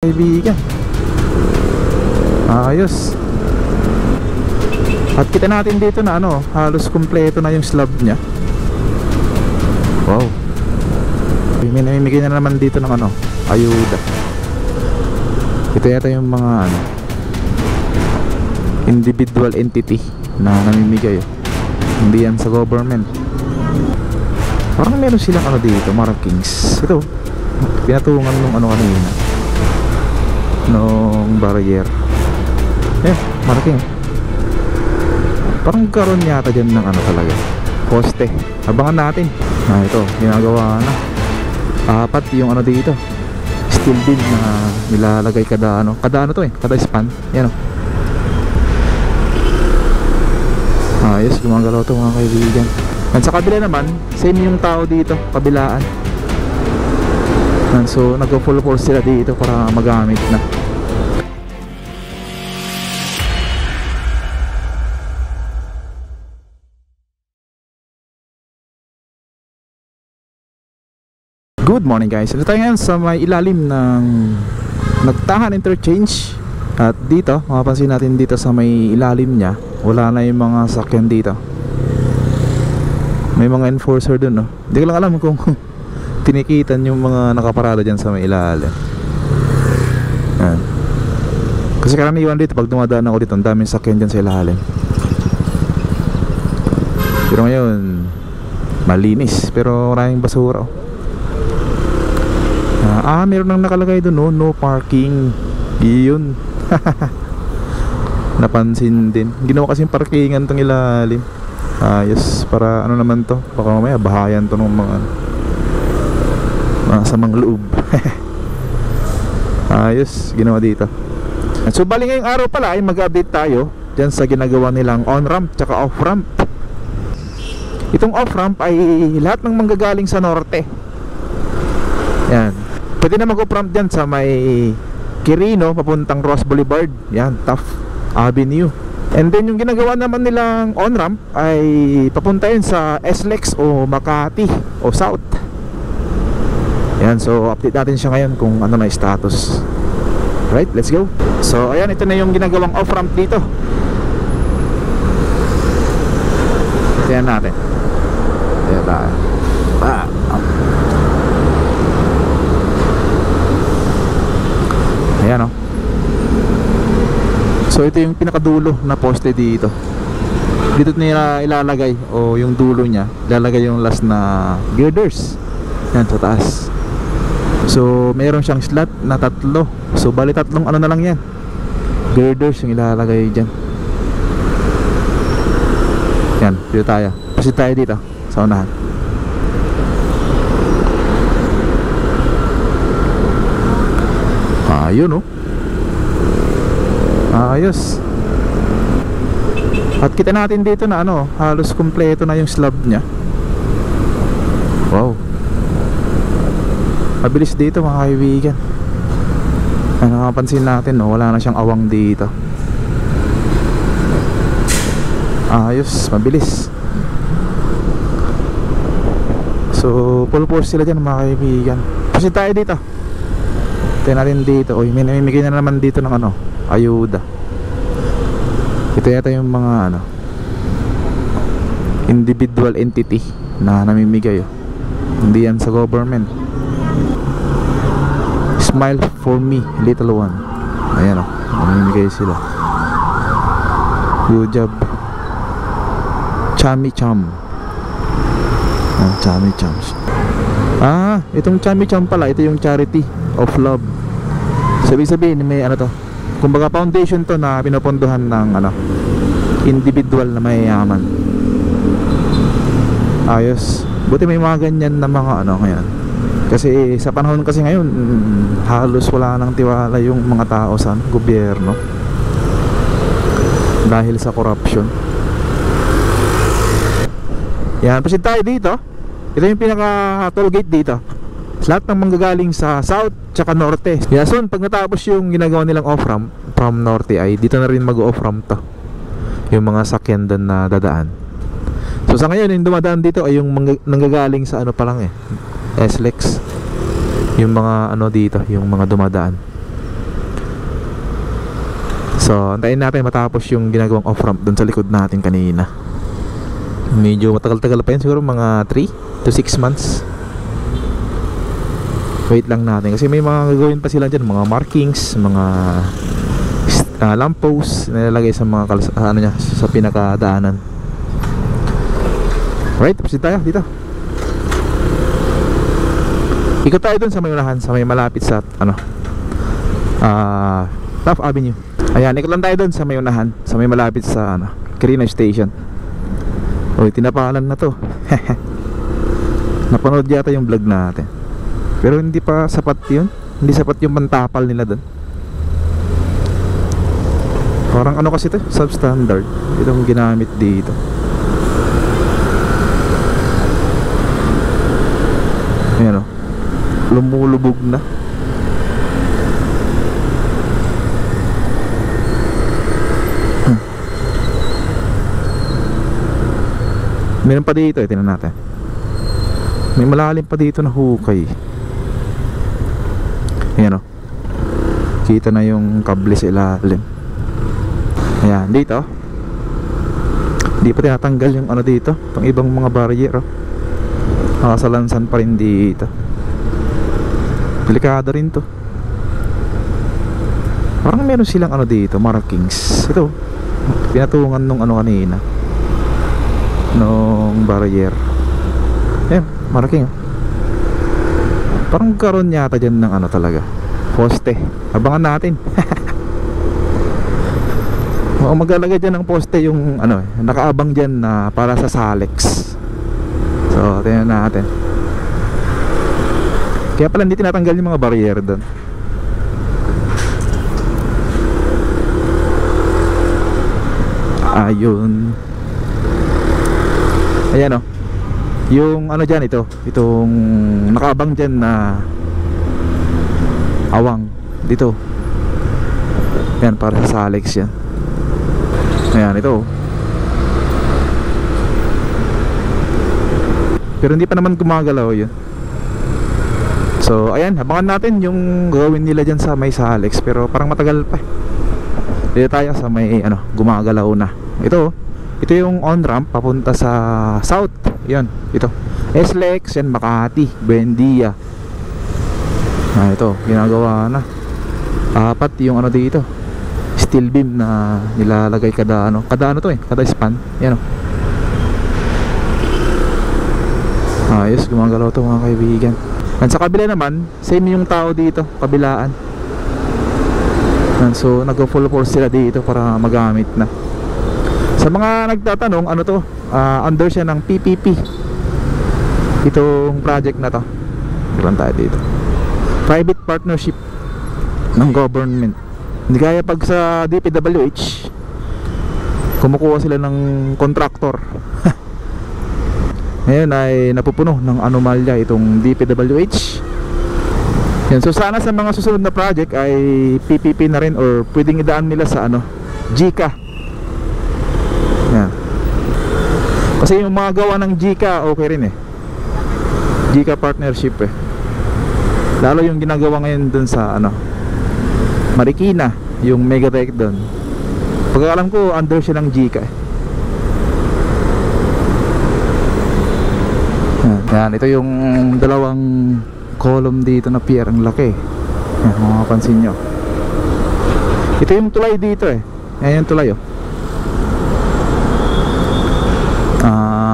kaibigan. Ayos. At kita natin dito na ano, halos kumpleto na yung slab nya. Wow. May namimigay na naman dito ng ano, ayuda. Ito yata yung mga ano, individual entity na namimigay. Hindi yan sa government. Parang meron silang ano dito, markings. Ito, pinatungan nung ano kanina, nung barrier. Marking. Parang karon yata dyan ng ano talaga, poste. Abangan natin. Ito, ginagawa na. Apat yung ano dito, steel beam na nilalagay kada ano to kada span. Yan o. Ayos, gumagalaw to mga kaibigan. And sa kabila naman, same yung tao dito, kabilaan. And so, nag-full force sila dito para magamit na. Good morning guys. Ito tayo ngayon sa may ilalim ng Nagtahan Interchange. At dito, mapapansin natin dito sa may ilalim nya, wala na yung mga sakyan dito. May mga enforcer dun, no? Hindi ko lang alam kung tinikitan yung mga nakaparada dyan sa may ilalim. Yan. Kasi karaniwan dito, pag dumadaan ako dito, ang daming sakyan dyan sa ilalim. Pero ngayon, malinis, pero maraming basura. Meron nang nakalagay dun, no? No parking. Yun. Napansin din. Ginawa kasing parkingan tong ilalim. Ayos, para ano naman to, baka mamaya bahayan to ng mga samang loob. Ayos, ginawa dito. So bali ngayong araw pala ay mag-update tayo dyan sa ginagawa nilang on-ramp tsaka off-ramp. Itong off-ramp ay lahat ng manggagaling sa norte. Yan, pwede na mag-off-ramp dyan sa may Quirino papuntang Ross Boulevard. Yan, Taft Avenue. And then yung ginagawa naman nilang on-ramp ay papunta yun sa SLEX o Makati o South. Yan, so update natin siya ngayon kung ano na status. Right, let's go. So ayan, ito na yung ginagawang off-ramp dito. Tignan natin. Ayan tayo. Ayan o. So ito yung pinakadulo na poste dito. Dito nila ilalagay, o yung dulo nya, ilalagay yung last na girders. Yan sa taas. So mayroon siyang slot na 3. So bali 3 ano na lang yan, girders yung ilalagay dyan. Yan, dito tayo. Kasi tayo dito sa unahan. Ayun, oh. Ayos. At kita natin dito na ano, halos kumpleto na yung slab nya. Wow. Mabilis dito mga kaibigan. Ay, nakapansin natin, no, wala na siyang awang dito. Ayos, mabilis. So full force sila dyan mga kaibigan. Kasi tayo dito. Tignan natin dito. Uy, may namimigay na naman dito ng ano, ayuda. Ito yata yung mga ano, individual entity na namimigay. Hindi yan sa government. Smile for me, little one. Ayan, namimigay sila. Good job. Chami Cham. Chami Chams. Itong Chami Cham pala, ito yung charity of love. Sabi-sabihin may ano to, kumbaga foundation to na pinopondohan ng ano, individual na mayayaman. Ayos. Buti may mga ganyan na mga ano ngayon. Kasi sa panahon kasi ngayon, halos wala nang tiwala yung mga tao sa gobyerno dahil sa corruption. Yan, pasid tayo dito. Ito yung pinaka toll gate dito. Lahat ng manggagaling sa south tsaka norte. Yeah, soon pag natapos yung ginagawa nilang off-ramp from norte ay dito na rin mag-off-ramp to, yung mga sakyan doon na dadaan. So sa ngayon yung dumadaan dito ay yung nanggagaling sa ano pa lang SLEX. Yung mga ano dito, yung mga dumadaan. So antayin natin matapos yung ginagawang off-ramp dun sa likod natin kanina. Medyo matagal-tagal pa yun, siguro mga 3 to 6 months. Wait lang natin kasi may mga gagawin pa sila dyan, mga markings, mga lamppost nilalagay sa mga ano niya, sa pinakadaanan. Right, proceed tayo dito. Ikot tayo dun sa may unahan, sa may malapit sa ano, Taft Avenue. Ayan, ikot lang tayo dun sa may unahan, sa may malapit sa ano, Quirino Station. Uy, tinapalan na to. Napanood yata yung vlog natin, pero hindi pa sapat yun. Hindi sapat yung pantapal nila dun. Parang ano kasi to, substandard itong ginamit dito. Ayan o, lumulubog na. Meron pa dito, tingnan natin. May malalim pa dito na hukay. Ayan o, kita na yung kable sa ilalim. Ayan, dito di pa tinatanggal yung ano dito, itong ibang mga barrier oh. Nakasalansan pa rin dito. Delikado rin to. Parang meron silang ano dito, markings. Ito, pinatungan nung ano kanina, nung barrier. Ayan, marking oh. Parang karon yata dyan ng ano talaga, poste. Abangan natin. Mag-alaga dyan ng poste yung ano, nakaabang dyan na para sa Salex. So tingnan natin. Kaya pala hindi tinatanggal yung mga barrier doon. Ayun. Ayan o, yung ano dyan, itong nakaabang dyan na awang dito. Yan, para sa Salex yan. Ayan, ito. Pero hindi pa naman gumagalaw yun. So, ayan, abangan natin yung gawin nila dyan sa may Salex. Pero parang matagal pa. Dito tayo sa may ano, gumagalaw na. Ito yung on-ramp papunta sa south. Yan, ito SLEX, yan, Makati, Buendia. Ito, ginagawa na. Apat yung ano dito, steel beam na nilalagay kada ano to kada span. Yan o. Ayos, gumagalaw to mga kaibigan. And sa kabila naman, same yung tao dito, kabilaan. And so nag-full force sila dito para magamit na. Sa mga nagtatanong, ano to, under siya ng PPP itong project na to. Ilan tayo dito, private partnership ng government. Hindi kaya pag sa DPWH kumukuha sila ng contractor. Ngayon ay napupuno ng anomalya itong DPWH. Yan, so sana sa mga susunod na project ay PPP na rin, or pwedeng idaan nila sa ano, GCA. Yan. Kasi yung mga gawa ng GCA okay rin eh, GCA partnership eh. Lalo yung ginagawa ngayon dun sa ano, Marikina, yung Megatech doon. Pagkakalam ko under siya ng GCA. Yan, ito yung dalawang column dito na pier, ang laki. Yan, makapansin nyo. Ito yung tulay dito eh. Yan yung tulay oh.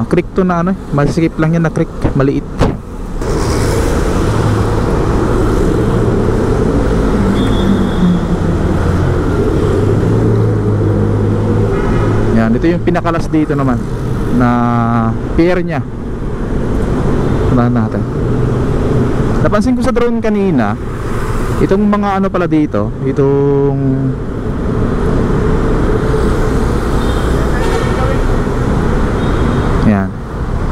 Creek to na ano, masikip lang yan na creek, maliit. Ito yung pinakalas dito naman na pier nya. Tingnan natin. Napansin ko sa drone kanina, itong mga ano pala dito, itong yan.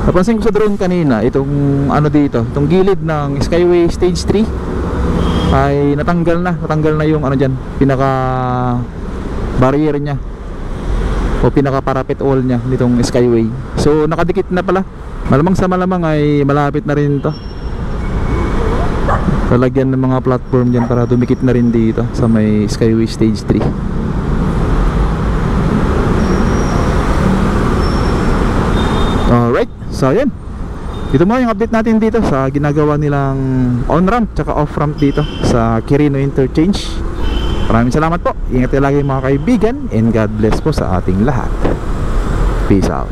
Napansin ko sa drone kanina, itong ano dito, itong gilid ng Skyway Stage 3 ay natanggal na yung ano dyan, pinaka barrier nya o pinaka parapet wall nya nitong Skyway. So nakadikit na pala. Malamang sa malamang ay malapit na rin to. Lalagyan ng mga platform dyan para dumikit na rin dito sa may Skyway Stage 3. So yan, ito mo yung update natin dito sa ginagawa nilang on-ramp tsaka off-ramp dito sa Quirino Interchange. Maraming salamat po. Ingat kayo lagi mga kaibigan, and God bless po sa ating lahat. Peace out.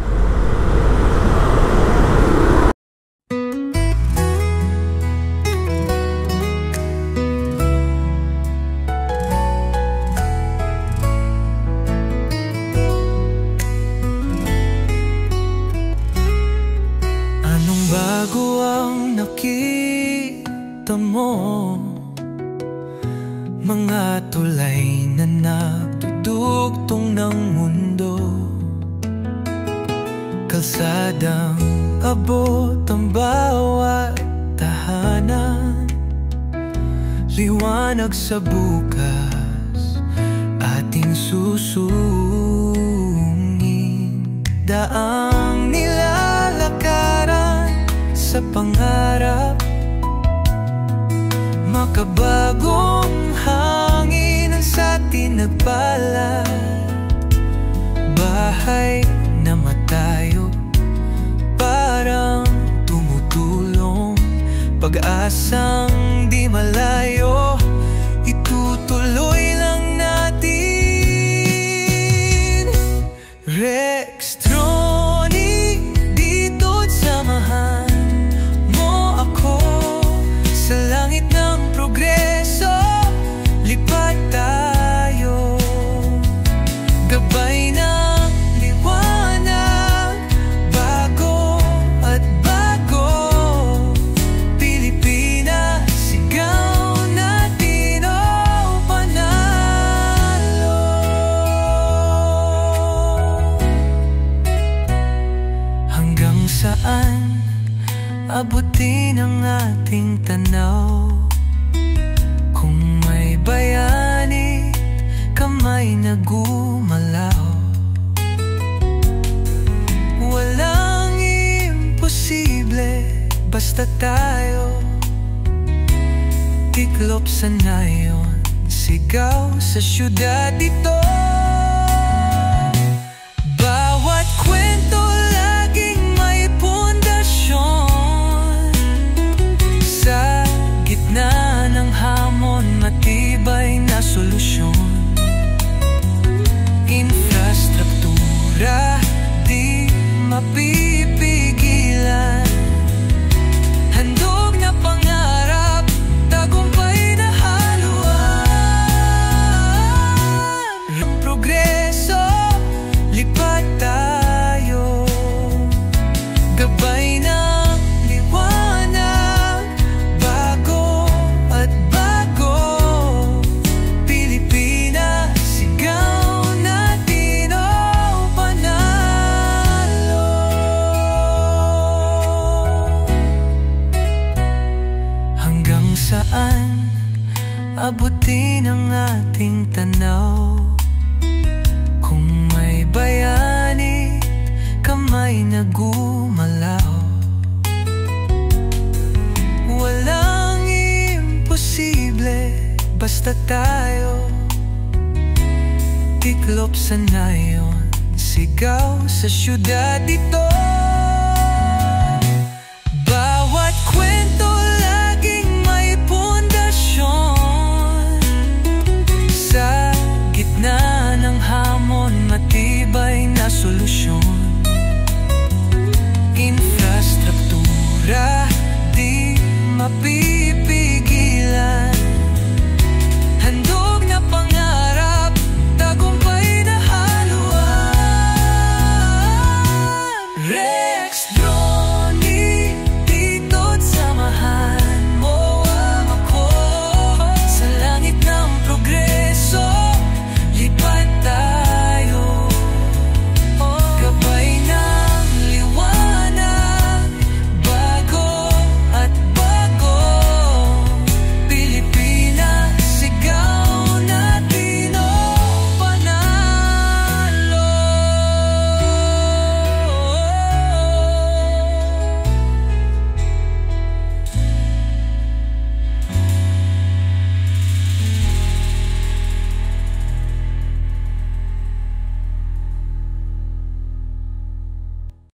Anong bago ang nakita mo? Mga tulay na nagdudugtong ng mundo, kalsadang abot ang bawat tahanan, liwanag sa bukas ating susungin, daang nilalakaran sa pangarap, makabagong hangin ang sa atin nagpala, bahay na matayo parang tumutulong, pag-asang di malayo, itutuloy lang natin. Rextronic, dito't samahan mo ako sa langit ng progreso, lipat tayo, gabay ng liwanag, bago at bago, Pilipinas, sigaw natin o panalo. Hanggang saan abutin ang ating tanaw? Kung may bayani, kamay na gumalaw, walang imposible basta tayo, tiklop sa nayon, sigaw sa syudad dito. Bawat kwento laging may pundasyon, sa gitna ng hamon matibay na solusyon. Infrastruktura di mapipigilan, handog na pangarap, tagumpay na haluan. Progreso, lipat tayo, gabay ng liwanag, bago at bago, Pilipinas, sigaw natin o panalo. Hanggang saan abutin ang ating tanaw? Kung may bayani, kamay na gumalaw, walang imposible basta tayo, tiklop sa nayon, sigaw sa syudad dito.